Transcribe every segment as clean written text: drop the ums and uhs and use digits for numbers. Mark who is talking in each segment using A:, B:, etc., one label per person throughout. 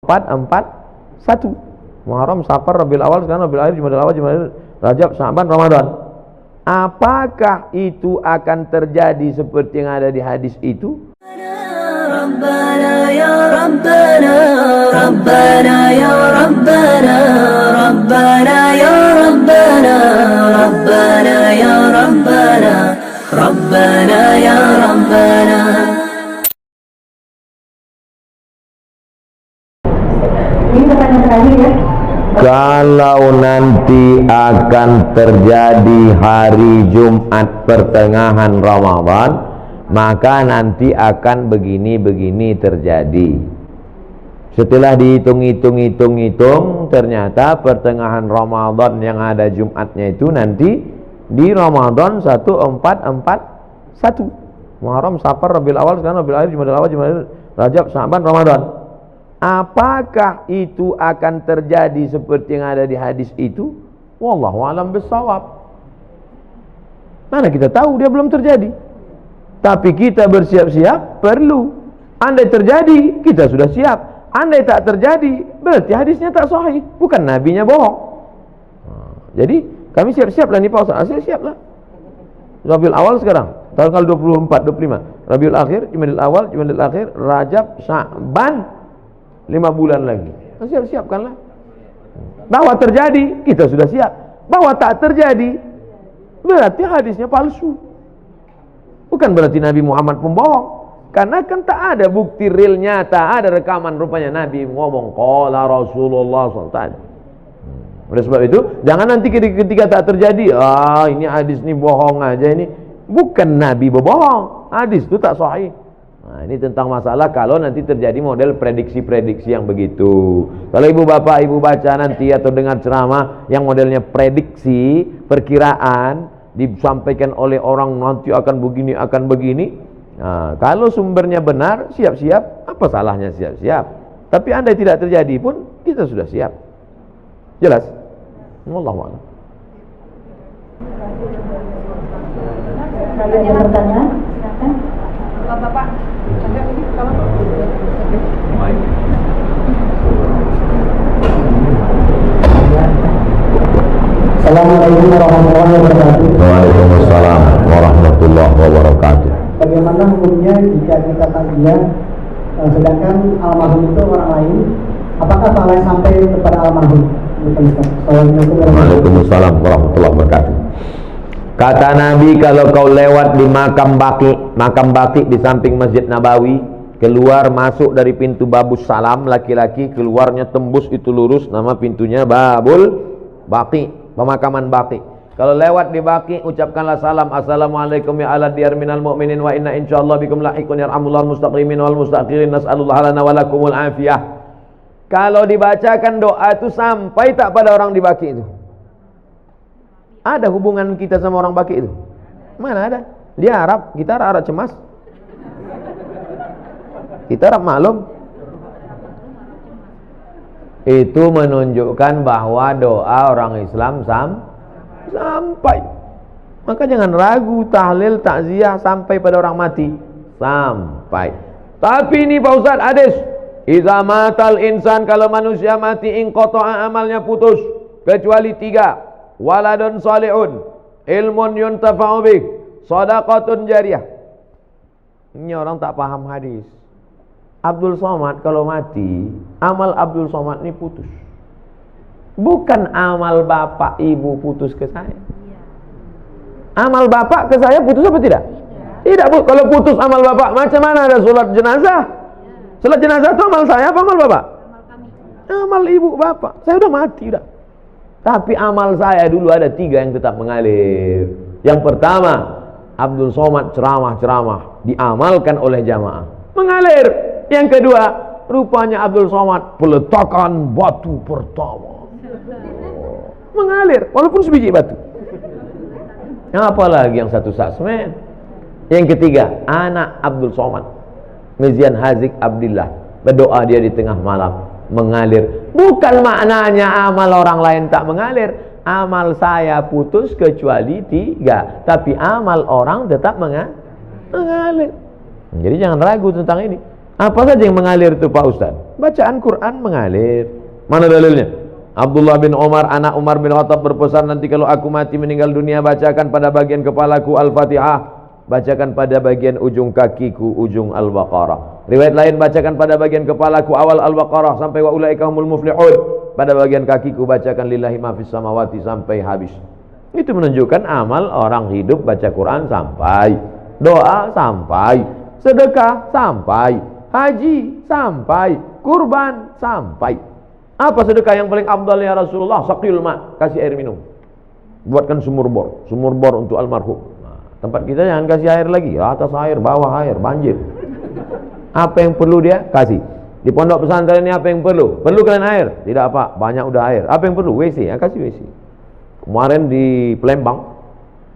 A: 1 Muharram, Safar, Rabiul Awal, sekarang Rabiul Akhir, Jumadil Awal, Jumadil Rajab, Sya'ban, Ramadan. Apakah itu akan terjadi seperti yang ada di hadis itu?
B: Rabbana ya Rabbana, Rabbana ya Rabbana, Rabbana ya Rabbana, Rabbana ya Rabbana, Rabbana ya Rabbana.
C: Ini pertanyaan terakhir ya.
A: Kalau nanti akan terjadi hari Jumat pertengahan Ramadan, maka nanti akan begini-begini terjadi. Setelah dihitung-hitung, ternyata pertengahan Ramadan yang ada Jumatnya itu nanti di Ramadan 1441. Muharram, Safar, Rabiul Awal, sekarang Rabiul Akhir, Jumadil Awal, Jumadil Rajab, Sya'ban, Ramadan. Apakah itu akan terjadi seperti yang ada di hadis itu? Wallahu a'lam bishawab. Mana kita tahu, dia belum terjadi. Tapi kita bersiap-siap perlu. Andai terjadi, kita sudah siap. Andai tak terjadi, berarti hadisnya tak sahih, bukan nabinya bohong. Jadi kami siap-siap lah nih Pak Ustaz. Siap lah. Rabiul Awal sekarang, tanggal 24, 25. Rabiul Akhir, Jumadil Awal, Jumadil Akhir, Rajab, Sya'ban, 5 bulan lagi. Siap-siapkanlah. Bahwa terjadi, kita sudah siap. Bahwa tak terjadi, berarti hadisnya palsu. Bukan berarti Nabi Muhammad pembohong. Karena kan tak ada bukti real nyata, ada rekaman rupanya Nabi ngomong qala Rasulullah SAW. Oleh sebab itu, jangan nanti ketika tak terjadi, ini hadis ini bohong aja ini. Bukan Nabi berbohong, hadis itu tak sahih. Nah, ini tentang masalah kalau nanti terjadi model prediksi-prediksi yang begitu. Kalau ibu bapak ibu baca nanti atau dengar ceramah yang modelnya prediksi, perkiraan, disampaikan oleh orang nanti akan begini. Nah, kalau sumbernya benar, siap-siap, apa salahnya siap-siap? Tapi andai tidak terjadi pun, kita sudah siap. Jelas? Wallahu a'lam.
C: Ada pertanyaan? Silakan.
D: Bapak,
C: Assalamualaikum warahmatullahi wabarakatuh.
A: Waalaikumsalam warahmatullahi wabarakatuh.
C: Bagaimana hukumnya jika kita takziah sedangkan almarhum itu orang lain, apakah pahala sampai kepada almarhum?
A: Waalaikumsalam warahmatullahi wabarakatuh. Kata Nabi, kalau kau lewat di makam Baqi di samping Masjid Nabawi, keluar masuk dari pintu Babus Salam, laki-laki keluarnya tembus itu lurus, nama pintunya Babul Baqi, pemakaman Baqi. Kalau lewat di Baqi, ucapkanlah salam, assalamualaikum ya ala diyar minal mu'minin wa inna insyaallah bikum lahiqun yarhamullah al-mustaqimin wal mustaqirin nas'alullah lana wa lakumul afiyah. Kalau dibacakan doa itu sampai tak pada orang di Baqi itu. Ada hubungan kita sama orang Baqi itu? Mana ada? Dia Arab, kita Arab cemas. Kita Arab maklum. Itu menunjukkan bahwa doa orang Islam sampai. Maka jangan ragu, tahlil, takziah sampai pada orang mati. Sampai. Tapi ini Pak Ustaz, hadis. Iza matal insan, kalau manusia mati, inqata'a amalnya putus. Kecuali 3. Waladun salihun, ilmun yuntafa'u bih, shadaqatun jariyah. Ini orang tak paham hadis. Abdul Somad kalau mati, amal Abdul Somad ini putus. Bukan amal bapak ibu putus ke saya. Amal bapak ke saya putus apa tidak? Tidak, Bu. Kalau putus amal bapak, macam mana ada sholat jenazah? Sholat jenazah itu amal saya apa amal bapak? Amal ibu bapak. Saya udah mati udah. Tapi amal saya dulu ada 3 yang tetap mengalir. Yang pertama, Abdul Somad ceramah-ceramah diamalkan oleh jamaah, mengalir. Yang kedua, rupanya Abdul Somad peletakan batu pertama, mengalir walaupun sebiji batu. Apalagi yang satu sasmen. Yang ketiga, anak Abdul Somad, Mizian Hazik Abdillah, berdoa dia di tengah malam, mengalir. Bukan maknanya amal orang lain tak mengalir. Amal saya putus kecuali 3, tapi amal orang tetap mengalir. Jadi jangan ragu tentang ini. Apa saja yang mengalir itu Pak Ustaz? Bacaan Quran mengalir. Mana dalilnya? Abdullah bin Umar, anak Umar bin Khattab berpesan, nanti kalau aku mati meninggal dunia, bacakan pada bagian kepalaku Al-Fatihah, bacakan pada bagian ujung kakiku ujung Al-Baqarah. Riwayat lain, bacakan pada bagian kepalaku awal Al-Baqarah sampai wa ulaika humul muflihun. Pada bagian kakiku bacakan lillahi ma fis samawati sampai habis. Itu menunjukkan amal orang hidup baca Quran sampai, doa sampai, sedekah sampai, haji sampai, kurban sampai. Apa sedekah yang paling afdal ya Rasulullah? Saqil ma, kasih air minum. Buatkan sumur bor untuk almarhum. Nah, tempat kita jangan kasih air lagi, atas air, bawah air, banjir. Apa yang perlu dia? Kasih. Di pondok pesantren ini apa yang perlu? Perlu kalian air? Tidak apa, banyak udah air. Apa yang perlu? WC, ya kasih WC. Kemarin di Palembang,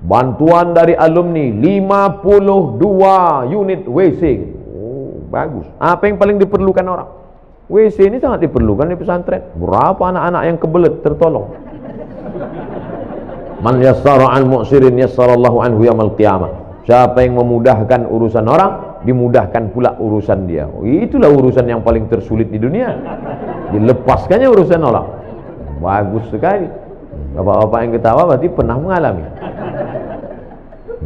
A: bantuan dari alumni 52 unit WC. Oh, bagus. Apa yang paling diperlukan orang? WC ini sangat diperlukan di pesantren. Berapa anak-anak yang kebelet tertolong. Man yassara an mu'sirin yassarallahu anhu yaumil qiyamah. Siapa yang memudahkan urusan orang, dimudahkan pula urusan dia. Oh, itulah urusan yang paling tersulit di dunia. Dilepaskannya urusan orang. Bagus sekali. Bapak-bapak yang ketawa berarti pernah mengalami.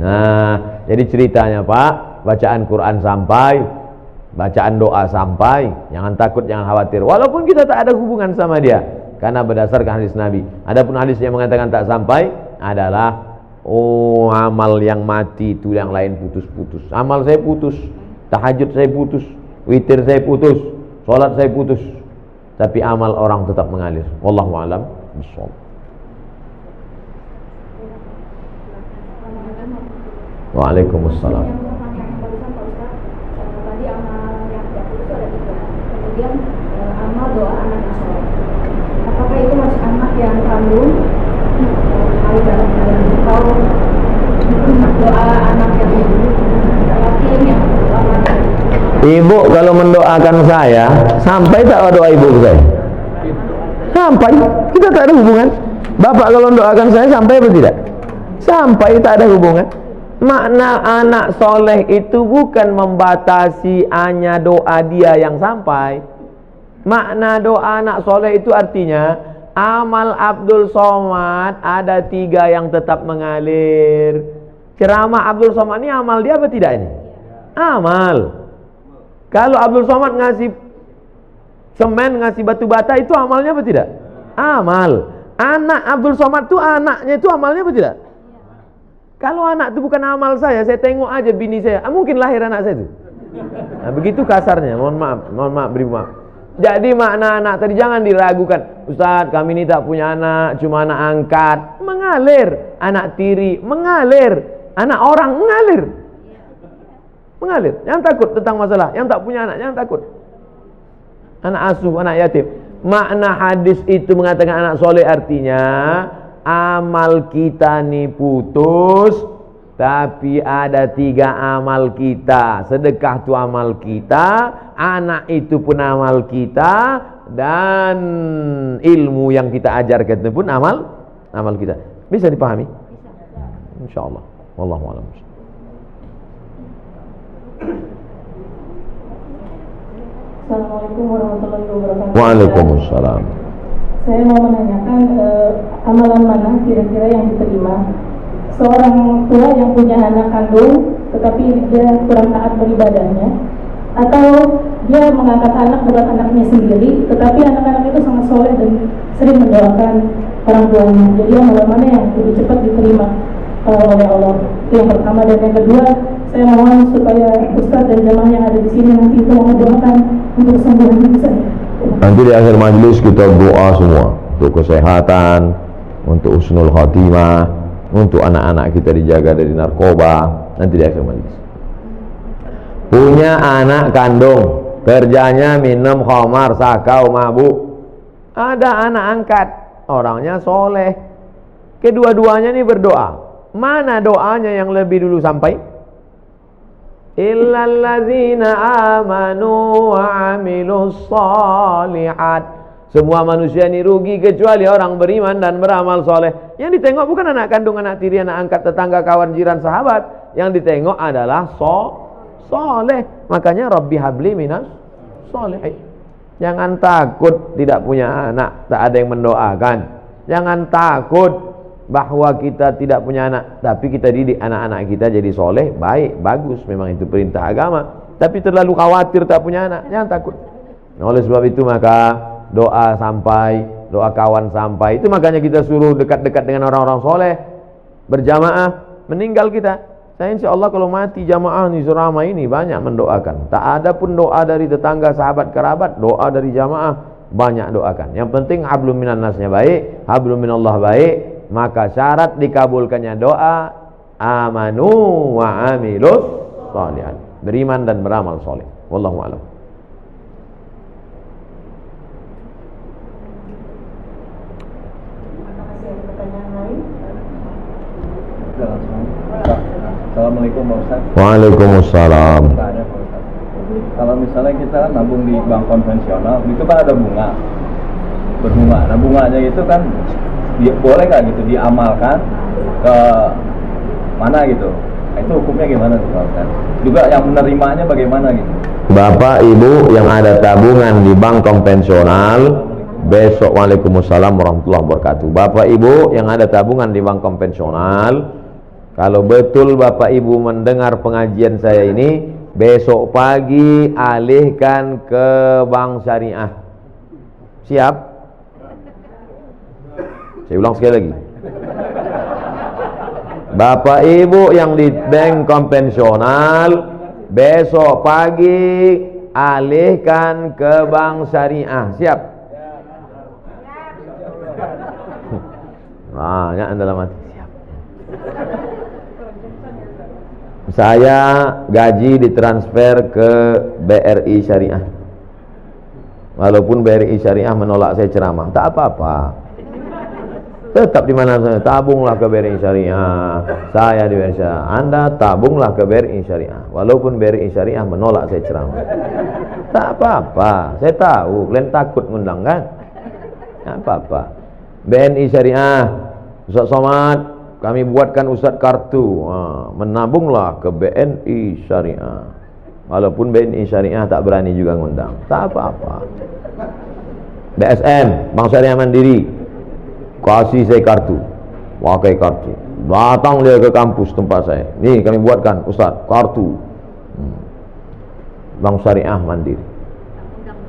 A: Nah, jadi ceritanya Pak, bacaan Quran sampai, bacaan doa sampai, jangan takut, jangan khawatir. Walaupun kita tak ada hubungan sama dia, karena berdasarkan hadis Nabi. Adapun hadis yang mengatakan tak sampai adalah amal yang mati itu yang lain putus-putus. Amal saya putus, tahajud saya putus, witir saya putus, sholat saya putus, tapi amal orang tetap mengalir. Wallahu a'lam bishawab. Waalaikumsalam.
D: Tadi amal yang tidak putus ada 3. Kemudian amal doa anak yang soleh. Apakah itu masih anak yang kandung? Atau doa anak yang yatim yang
A: Ibu kalau mendoakan saya, sampai tak doa ibu saya? Sampai. Kita tak ada hubungan. Bapak kalau mendoakan saya sampai atau tidak? Sampai, tak ada hubungan. Makna anak soleh itu bukan membatasi hanya doa dia yang sampai. Makna doa anak soleh itu artinya amal Abdul Somad ada 3 yang tetap mengalir. Ceramah Abdul Somad ini amal dia apa tidak ini? Amal. Kalau Abdul Somad ngasih semen, ngasih batu bata, itu amalnya apa tidak? Amal. Anak Abdul Somad itu anaknya itu amalnya apa tidak? Kalau anak itu bukan amal saya tengok aja bini saya, mungkin lahir anak saya itu. Nah, begitu kasarnya, mohon maaf, beri maaf. Jadi makna anak tadi jangan diragukan. Ustaz, kami ini tak punya anak, cuma anak angkat. Mengalir. Anak tiri, mengalir. Anak orang, mengalir. Mengalir. Jangan takut tentang masalah. Yang tak punya anak, jangan takut. Anak asuh, anak yatim. Makna hadis itu mengatakan anak soleh artinya amal kita nih putus, tapi ada 3 amal kita. Sedekah itu amal kita, anak itu pun amal kita, dan ilmu yang kita ajarkan itu pun amal kita. Bisa dipahami? Insyaallah. Wallahu a'lam.
E: Assalamualaikum warahmatullahi wabarakatuh.
A: Waalaikumsalam.
E: Saya mau menanyakan amalan mana kira-kira yang diterima seorang tua yang punya anak kandung tetapi dia kurang taat beribadahnya, atau dia mengangkat anak bukan anaknya sendiri tetapi anak-anak itu sangat soleh dan sering mendoakan orang tuanya. Jadi amalan mana yang lebih cepat diterima oleh Allah? Itu yang pertama. Dan yang kedua, saya mohon supaya Ustaz dan jamaah yang ada di sini nanti itu mendoakan untuk kesembuhan saya.
A: Nanti di akhir majlis kita doa semua untuk kesehatan, untuk husnul khatimah, untuk anak-anak kita dijaga dari narkoba. Nanti di akhir majlis. Punya anak kandung, kerjanya minum khamar, sakau, mabuk. Ada anak angkat, orangnya soleh. Kedua-duanya ini berdoa. Mana doanya yang lebih dulu sampai? Illallazina amanu wa amilus shalihat. Semua manusia ini rugi kecuali orang beriman dan beramal soleh. Yang ditengok bukan anak kandung, anak tiri, anak angkat, tetangga, kawan, jiran, sahabat. Yang ditengok adalah soleh. Makanya Rabbi habli minas soleh. Jangan takut tidak punya anak, tak ada yang mendoakan. Jangan takut bahwa kita tidak punya anak, tapi kita didik anak-anak kita jadi soleh, baik, bagus, memang itu perintah agama. Tapi terlalu khawatir tak punya anak, jangan takut. Nah, oleh sebab itu maka doa sampai, doa kawan sampai, itu makanya kita suruh dekat-dekat dengan orang-orang soleh, berjamaah. Meninggal kita, saya insya Allah kalau mati jamaah di Surama ini banyak mendoakan. Tak ada pun doa dari tetangga, sahabat, kerabat, doa dari jamaah banyak doakan. Yang penting hablum minan nasnya baik, hablum minallah baik. Maka syarat dikabulkannya doa amanu wa amilus sholihat, beriman dan beramal soleh. Wallahu a'lam.
F: Assalamualaikum Pak Ustaz.
A: Waalaikumsalam.
F: Tanya Pak Ustaz, kalau misalnya kita nabung di bank konvensional, itu kan ada bunga, berbunga. Nah bunganya itu kan boleh nggak gitu diamalkan ke mana gitu? Nah, itu hukumnya gimana tuh Pak Ustaz? Juga yang menerimanya bagaimana gitu?
A: Bapak Ibu yang ada tabungan di bank konvensional besok, waalaikumsalam warahmatullahi wabarakatuh. Bapak Ibu yang ada tabungan di bank konvensional, kalau betul Bapak Ibu mendengar pengajian saya ini, besok pagi alihkan ke bank syariah. Siap? Saya ulang sekali lagi. Bapak Ibu yang di bank konvensional, besok pagi alihkan ke bank syariah. Siap? Banyak anda mati. Siap. Saya gaji ditransfer ke BRI Syariah. Walaupun BRI Syariah menolak saya ceramah, tak apa-apa. Tetap di mana saya, tabunglah ke BRI Syariah. Saya di BRI Syariah. Anda tabunglah ke BRI Syariah. Walaupun BRI Syariah menolak saya ceramah, tak apa-apa. Saya tahu kalian takut ngundang kan? Tak apa-apa. BNI Syariah, Ustaz Somad, kami buatkan Ustaz kartu, menabunglah ke BNI Syariah. Walaupun BNI Syariah tak berani juga ngundang, tak apa-apa. BSN, Bank Syariah Mandiri, kasih saya kartu, pakai kartu. Datang dia ke kampus tempat saya, nih kami buatkan Ustaz kartu Bank Syariah Mandiri.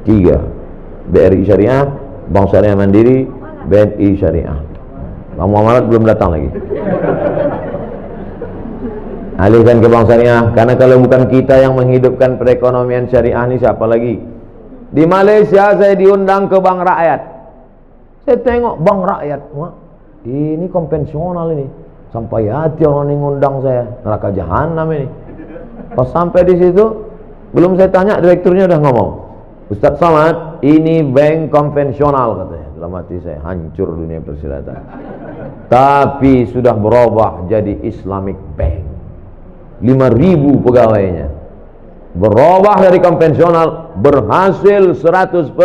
A: 3 BRI Syariah, Bank Syariah Mandiri, BNI Syariah. Bang Muhammad belum datang lagi. Alihkan ke bank syariah, karena kalau bukan kita yang menghidupkan perekonomian syariah ini, siapa lagi? Di Malaysia saya diundang ke bank rakyat. Saya tengok bank rakyat, wah, ini konvensional ini. Sampai hati orang ini ngundang saya, neraka jahanam ini. Pas sampai di situ, belum saya tanya, direkturnya udah ngomong, Ustaz Somad, ini bank konvensional katanya. Dalam hati saya, hancur dunia persilatan. Tapi sudah berubah jadi Islamic Bank. 5.000 pegawainya. Berubah dari konvensional, berhasil 100%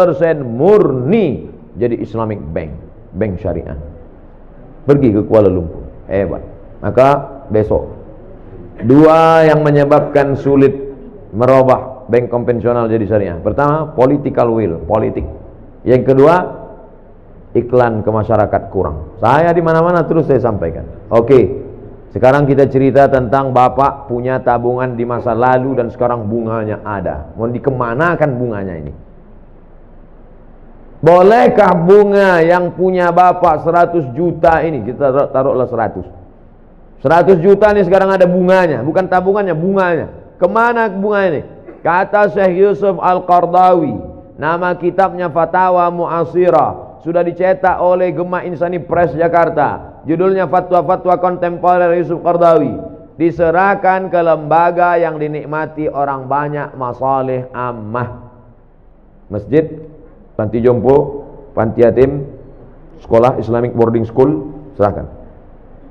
A: murni jadi Islamic Bank, bank syariah. Pergi ke Kuala Lumpur, hebat. Maka besok, 2 yang menyebabkan sulit merubah bank konvensional jadi syariah. Pertama, political will, politik. Yang kedua, iklan ke masyarakat kurang. Saya di mana-mana terus saya sampaikan. Oke, sekarang kita cerita tentang Bapak punya tabungan di masa lalu dan sekarang bunganya ada. Mau dikemanakan bunganya ini? Bolehkah bunga yang punya Bapak 100 juta ini, kita taruhlah 100 juta ini sekarang ada bunganya, bukan tabungannya, bunganya. Kemana bunga ini? Kata Syekh Yusuf Al-Qardawi, nama kitabnya Fatawa Mu'asirah, sudah dicetak oleh Gema Insani Press Jakarta. Judulnya Fatwa-Fatwa Kontemporer Yusuf Qardawi. Diserahkan ke lembaga yang dinikmati orang banyak, masalih ammah. Masjid, panti jompo, panti yatim, sekolah Islamic boarding school, serahkan.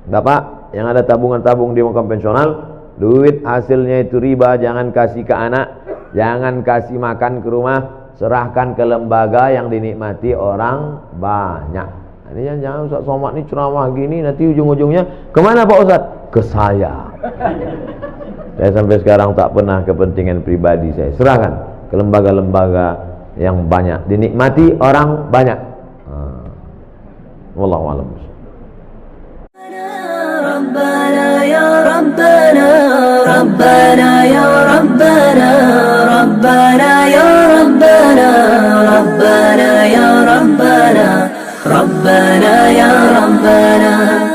A: Bapak yang ada tabungan-tabung di konvensional, duit hasilnya itu riba, jangan kasih ke anak, jangan kasih makan ke rumah, serahkan ke lembaga yang dinikmati orang banyak. Ini jangan Ustaz Somad ini ceramah gini, nanti ujung-ujungnya kemana Pak Ustaz? Ke saya. Saya sampai sekarang tak pernah kepentingan pribadi saya serahkan ke lembaga-lembaga yang banyak dinikmati orang banyak. Wallahu a'lam.
B: ربنا يا ربنا ربنا يا ربنا ربنا يا ربنا ربنا يا ربنا ربنا يا ربنا